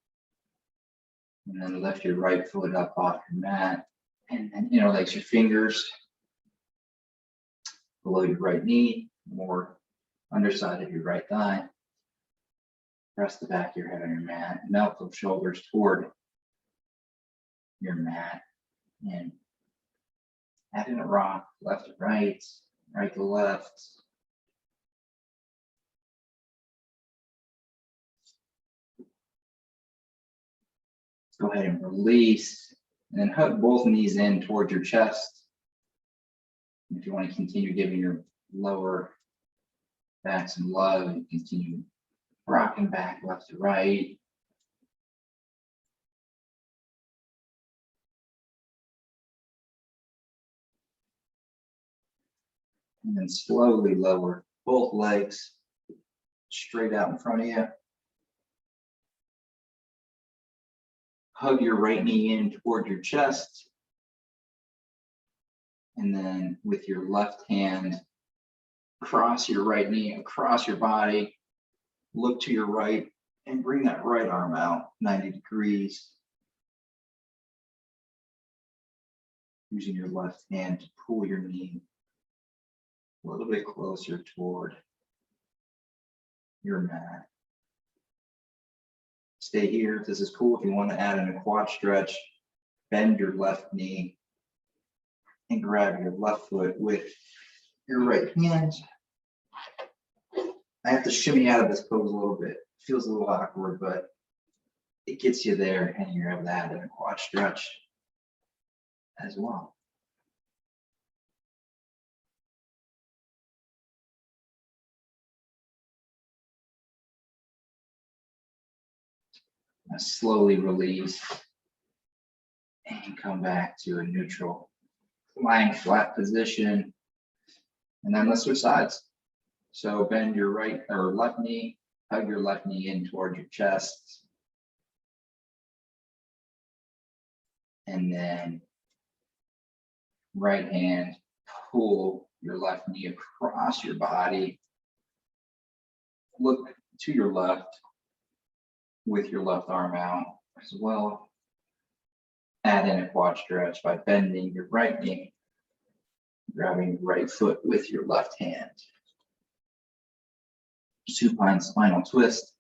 And then lift your right foot up off your mat. And then interlace your fingers below your right knee, more underside of your right thigh. Press the back of your head on your mat. Melt those shoulders toward your mat. And add in a rock, left to right, right to left. Go ahead and release, and then hug both knees in towards your chest. If you want to continue giving your lower back some love, and continue rocking back left to right. And then slowly lower both legs straight out in front of you. Hug your right knee in toward your chest. And then with your left hand, cross your right knee across your body. Look to your right and bring that right arm out 90 degrees. Using your left hand to pull your knee a little bit closer toward your mat. Stay here if this is cool. If you want to add in a quad stretch, bend your left knee and grab your left foot with your right hand. I have to shimmy out of this pose a little bit. It feels a little awkward, but it gets you there, and you're able to add in a quad stretch as well. Now slowly release and come back to a neutral lying flat position. And then let's switch sides. So bend your right or left knee, hug your left knee in towards your chest. And then right hand, pull your left knee across your body. Look to your left with your left arm out as well. Add in a quad stretch by bending your right knee, grabbing your right foot with your left hand. Supine spinal twist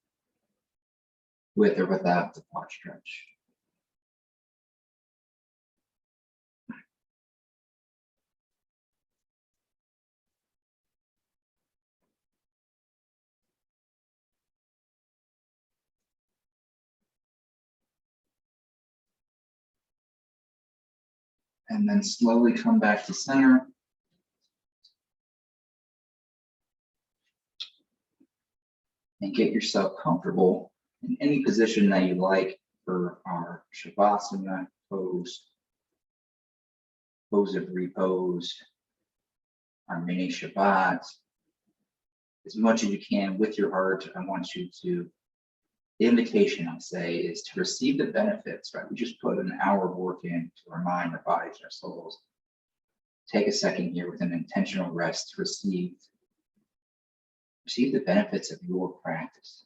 with or without the quad stretch. And then slowly come back to center. And get yourself comfortable in any position that you like for our Shavasana pose, pose of repose, our mini Shabbat. As much as you can with your heart, I want you to, the invitation I'll say is to receive the benefits, right? We just put an hour of work in to our mind, our bodies, our souls. Take a second here with an intentional rest to receive the benefits of your practice.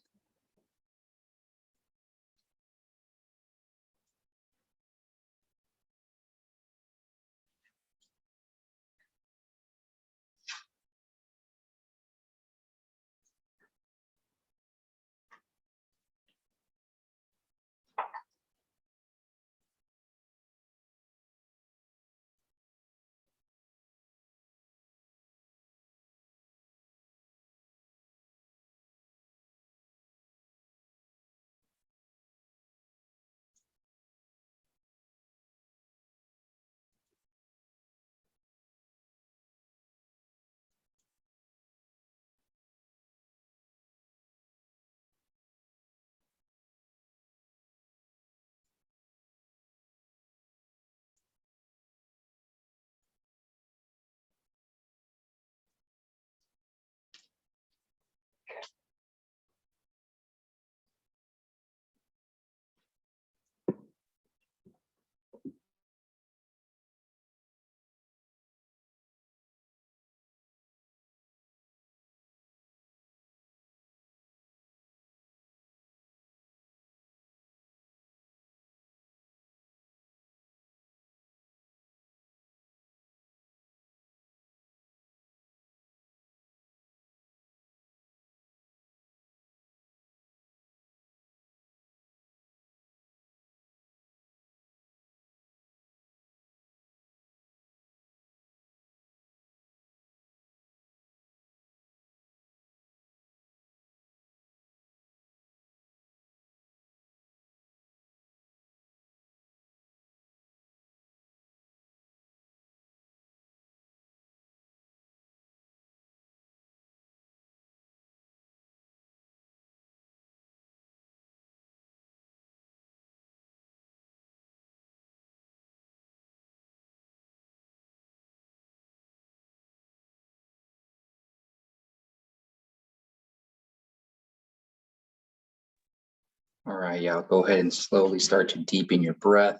All right, y'all, go ahead and slowly start to deepen your breath.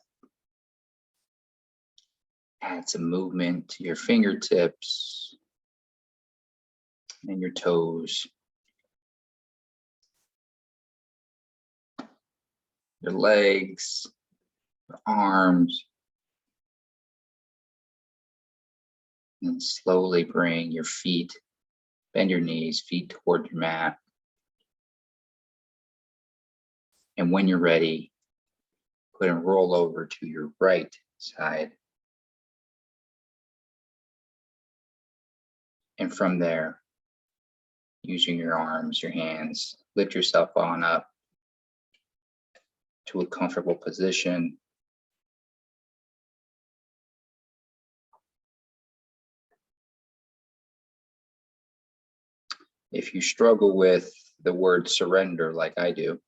Add some movement to your fingertips and your toes. Your legs, your arms. And slowly bring your feet, bend your knees, feet toward your mat. And when you're ready, go ahead and roll over to your right side. And from there, using your arms, your hands, lift yourself on up to a comfortable position. If you struggle with the word surrender like I do,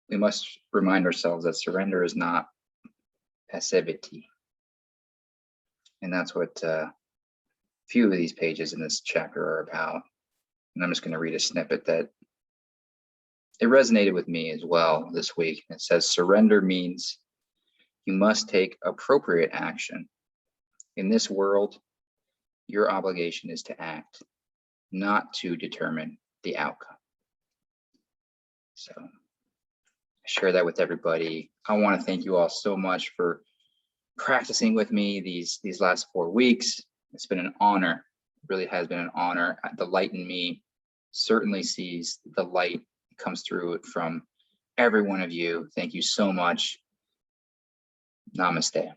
we must remind ourselves that surrender is not passivity. And that's what a few of these pages in this chapter are about. And I'm just going to read a snippet that it resonated with me as well this week. It says, surrender means you must take appropriate action. In this world, your obligation is to act, not to determine the outcome. So I share that with everybody. I want to thank you all so much for practicing with me these last 4 weeks. It's been an honor. It really has been an honor. The light in me certainly sees the light that comes through it from every one of you. Thank you so much. Namaste.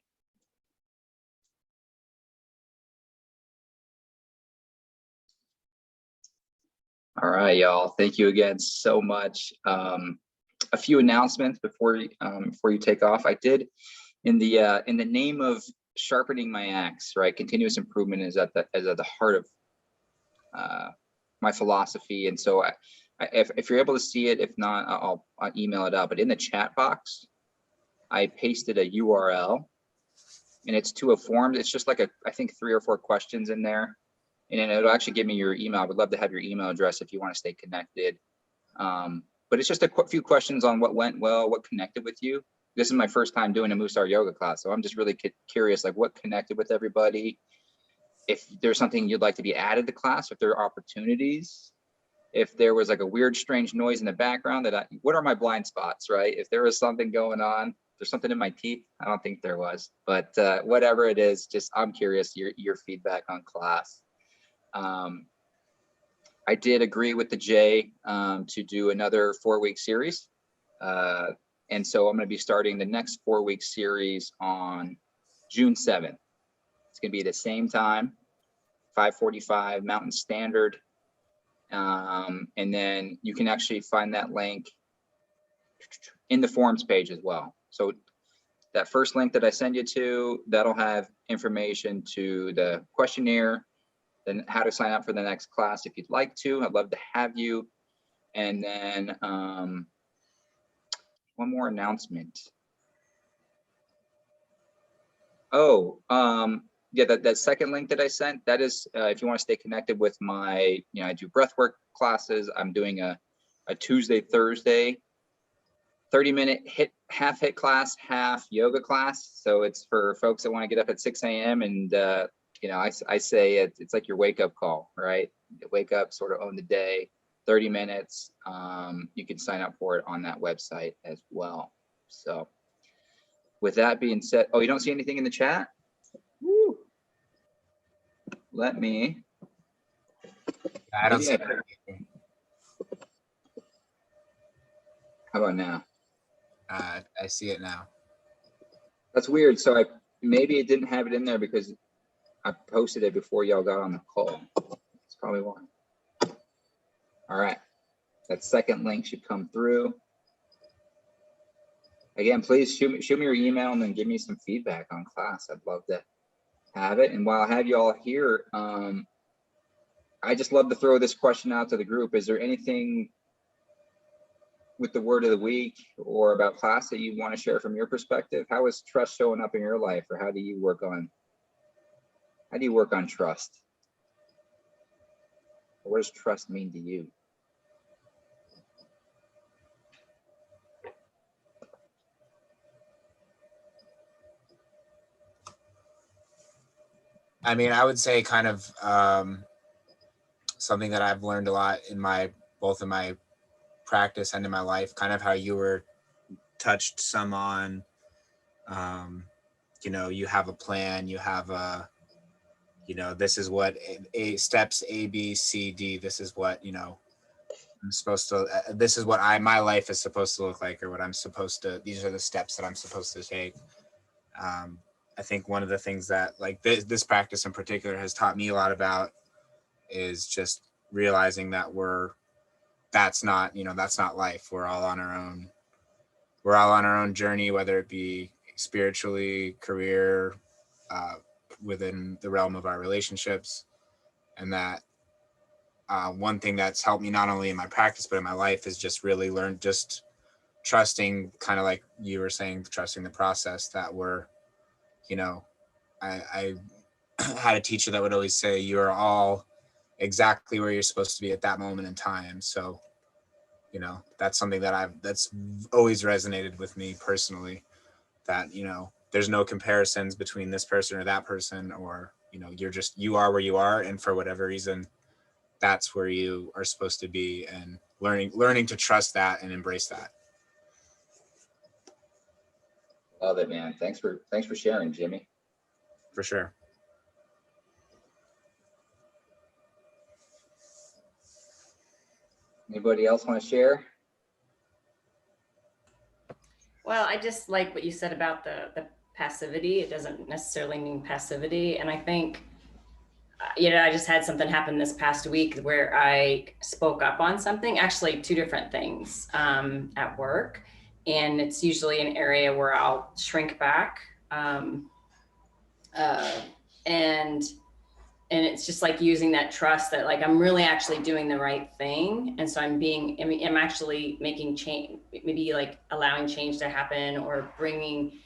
All right, y'all. Thank you again so much. A few announcements before you take off. I did in the name of sharpening my axe, right? Continuous improvement is at the heart of my philosophy, and so if you're able to see it, if not, I'll email it out. But in the chat box, I pasted a URL, and it's to a form. It's just like I think 3 or 4 questions in there. And then it'll actually give me your email. I would love to have your email address if you want to stay connected. But it's just a few questions on what went well, what connected with you. This is my first time doing a Mussar yoga class, so I'm just really curious, like what connected with everybody. If there's something you'd like to be added to class, if there are opportunities, if there was like a weird, strange noise in the background what are my blind spots, right? If there was something going on, there's something in my teeth. I don't think there was, but whatever it is, just I'm curious your feedback on class. I did agree with the J to do another 4-week series. And so I'm going to be starting the next 4-week series on June 7th. It's going to be the same time, 5:45 Mountain Standard. And then you can actually find that link in the forums page as well. So that first link that I send you to, that'll have information to the questionnaire, then how to sign up for the next class if you'd like to. I'd love to have you. And then one more announcement. Oh, yeah, that second link that I sent, that is if you want to stay connected with my, I do breathwork classes. I'm doing a Tuesday, Thursday, 30-minute half hit class, half yoga class. So it's for folks that want to get up at 6 a.m. and I say it's like your wake up call, right? You wake up, sort of own the day, 30 minutes. You can sign up for it on that website as well. So with that being said, oh, you don't see anything in the chat? Woo. Let me. I don't see it. How about now? I see it now. That's weird. So maybe it didn't have it in there because I posted it before y'all got on the call. That's probably why. All right. That second link should come through. Again, please shoot me your email and then give me some feedback on class. I'd love to have it. And while I have you all here, I just love to throw this question out to the group. Is there anything with the word of the week or about class that you want to share from your perspective? How is trust showing up in your life, or how do you work on trust? What does trust mean to you? I mean, I would say kind of something that I've learned a lot in both in my practice and in my life, kind of how you were touched some on, you know, you have a plan, you have a, you know, this is what steps A, B, C, D, this is what, you know, I'm supposed to, this is what my life is supposed to look like, or what I'm supposed to, these are the steps that I'm supposed to take. I think one of the things that like this practice in particular has taught me a lot about is just realizing that that's not, you know, that's not life. We're all on our own journey, whether it be spiritually, career, within the realm of our relationships. And that one thing that's helped me not only in my practice, but in my life is just really just trusting, kind of like you were saying, trusting the process that you know, I had a teacher that would always say, you're all exactly where you're supposed to be at that moment in time. So, you know, that's something that's always resonated with me personally, that, you know, there's no comparisons between this person or that person, or, you know, you are where you are. And for whatever reason, that's where you are supposed to be, and learning to trust that and embrace that. Love it, man. Thanks for sharing, Jimmy. For sure. Anybody else want to share? Well, I just like what you said about the passivity. It doesn't necessarily mean passivity. And I think, you know, I just had something happen this past week where I spoke up on something, actually two different things at work. And it's usually an area where I'll shrink back. And it's just like using that trust that like I'm really actually doing the right thing. And so I'm actually making change, maybe like allowing change to happen, or bringing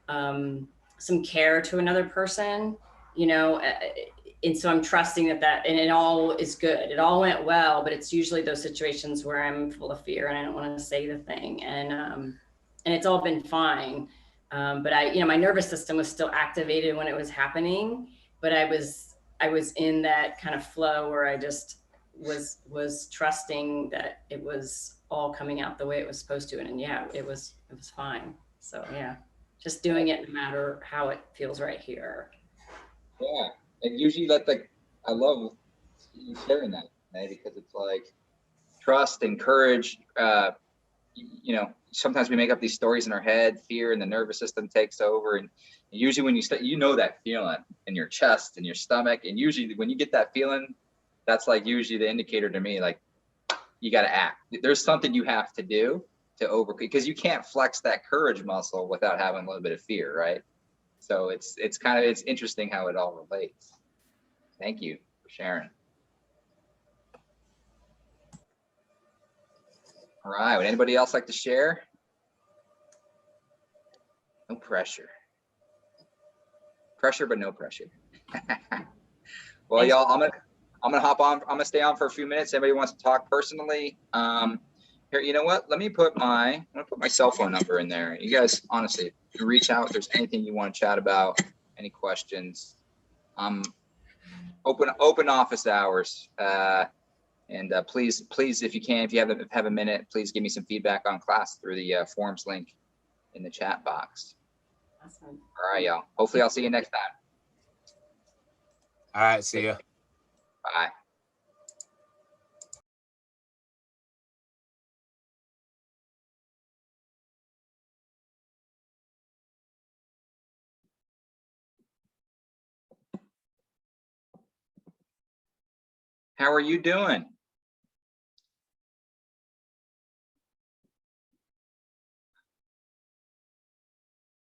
some care to another person, you know. And so I'm trusting that and it all is good. It all went well, but it's usually those situations where I'm full of fear and I don't want to say the thing. And it's all been fine. But you know, my nervous system was still activated when it was happening, but I was in that kind of flow where I just was trusting that it was all coming out the way it was supposed to. And yeah, it was fine. So yeah, just doing it no matter how it feels right here. Yeah, and usually I love you sharing that, right? Because it's like trust and courage. You know, sometimes we make up these stories in our head, fear and the nervous system takes over. And usually when you know that feeling in your chest and your stomach, and usually when you get that feeling, that's like usually the indicator to me, like you got to act. There's something you have to do to overcome, because you can't flex that courage muscle without having a little bit of fear, right? So it's interesting how it all relates. Thank you for sharing. All right, would anybody else like to share? No pressure. Pressure, but no pressure. Well, Thanks. y'all, I'm gonna hop on. I'm gonna stay on for a few minutes. Anybody wants to talk personally? Here, you know what? Let me put my cell phone number in there. You guys, honestly, reach out if there's anything you want to chat about, any questions. Open office hours. And please, if you can, if you have a minute, please give me some feedback on class through the forums link in the chat box. Awesome. All right, y'all. Hopefully I'll see you next time. All right. See ya. Bye. How are you doing?